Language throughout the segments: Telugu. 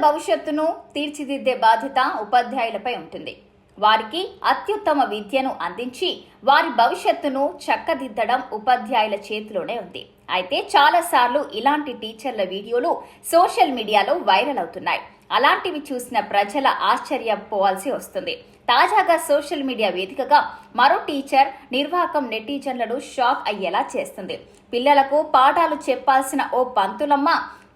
భవిష్యత్తును తీర్చిదిద్దే బాధ్యత ఉపాధ్యాయులపై ఉంటుంది. వారికి అత్యుత్తమ విద్యను అందించి వారి భవిష్యత్తును చక్కదిద్దడం ఉపాధ్యాయుల చేతిలోనే ఉంది. అయితే చాలాసార్లు ఇలాంటి టీచర్ల వీడియోలు సోషల్ మీడియాలో వైరల్ అవుతున్నాయి. అలాంటివి చూసిన ప్రజల ఆశ్చర్యపోవాల్సి వస్తుంది. తాజాగా సోషల్ మీడియా వేదికగా మరో టీచర్ నిర్వాహకం నెటిజన్లను షాక్ అయ్యేలా చేస్తుంది. పిల్లలకు పాఠాలు చెప్పాల్సిన ఓ పంతులమ్మ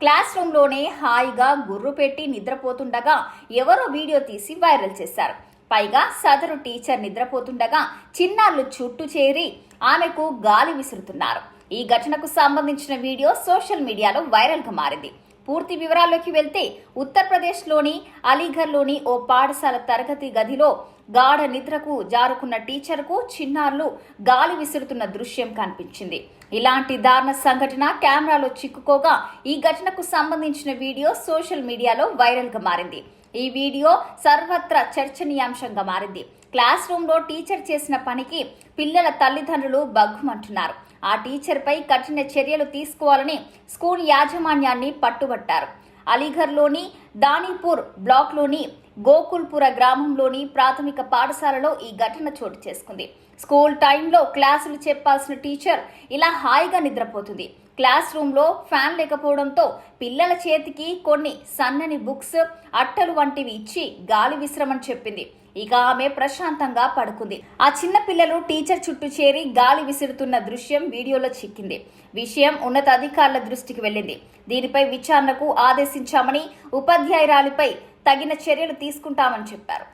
క్లాస్ రూమ్ లోనే హాయిగా గుర్రు పెట్టి నిద్రపోతుండగా ఎవరో వీడియో తీసి వైరల్ చేశారు. పైగా సదరు టీచర్ నిద్రపోతుండగా చిన్నారులు చుట్టూ చేరి ఆమెకు గాలి విసురుతున్నారు. ఈ ఘటనకు సంబంధించిన వీడియో సోషల్ మీడియాలో వైరల్ గా మారింది. పూర్తి వివరాల్లోకి వెళ్తే ఉత్తరప్రదేశ్లోని అలీఘర్లోని ఓ పాఠశాల తరగతి గదిలో గాఢ నిద్రకు జారుకున్న టీచర్కు చిన్నారులు గాలి విసురుతున్న దృశ్యం కనిపించింది. ఇలాంటి దారుణ సంఘటన కెమెరాలో చిక్కుకోగా ఈ ఘటనకు సంబంధించిన వీడియో సోషల్ మీడియాలో వైరల్ గా మారింది. ఈ వీడియో సర్వత్రా చర్చనీయాంశంగా మారింది. క్లాస్ రూమ్ లో టీచర్ చేసిన పనికి పిల్లల తల్లిదండ్రులు బగ్గుమంటున్నారు. ఆ టీచర్ పై కఠిన చర్యలు తీసుకోవాలని స్కూల్ యాజమాన్యాన్ని పట్టుబట్టారు. అలీఘర్లోని దానీపూర్ బ్లాక్లోని గోకుల్పుర గ్రామంలోని ప్రాథమిక పాఠశాలలో ఈ ఘటన చోటు చేసుకుంది. స్కూల్ టైంలో క్లాసులు చెప్పాల్సిన టీచర్ ఇలా హాయిగా నిద్రపోతుంది. క్లాస్ రూమ్ లో ఫ్యాన్ లేకపోవడంతో పిల్లల చేతికి కొన్ని సన్నని బుక్స్, అట్టలు వంటివి ఇచ్చి గాలి విశ్రమని చెప్పింది. ఇక ఆమె ప్రశాంతంగా పడుకుంది. ఆ చిన్న పిల్లలు టీచర్ చుట్టూ చేరి గాలి విసురుతున్న దృశ్యం వీడియోలో చిక్కింది. విషయం ఉన్నతాధికారుల దృష్టికి వెళ్లింది. దీనిపై విచారణకు ఆదేశించామని, ఉపాధ్యాయురాలిపై తగిన చర్యలు తీసుకుంటామని చెప్పారు.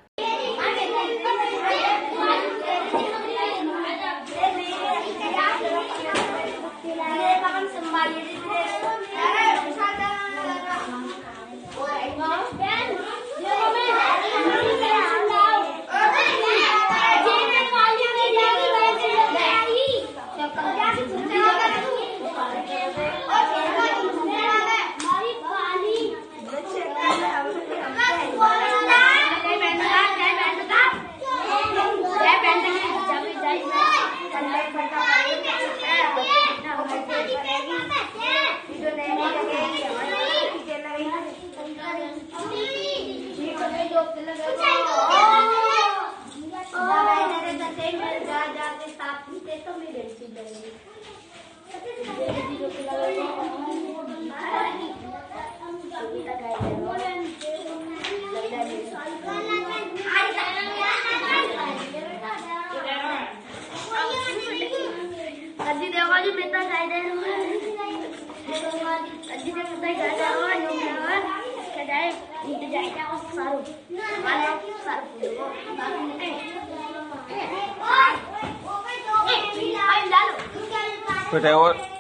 But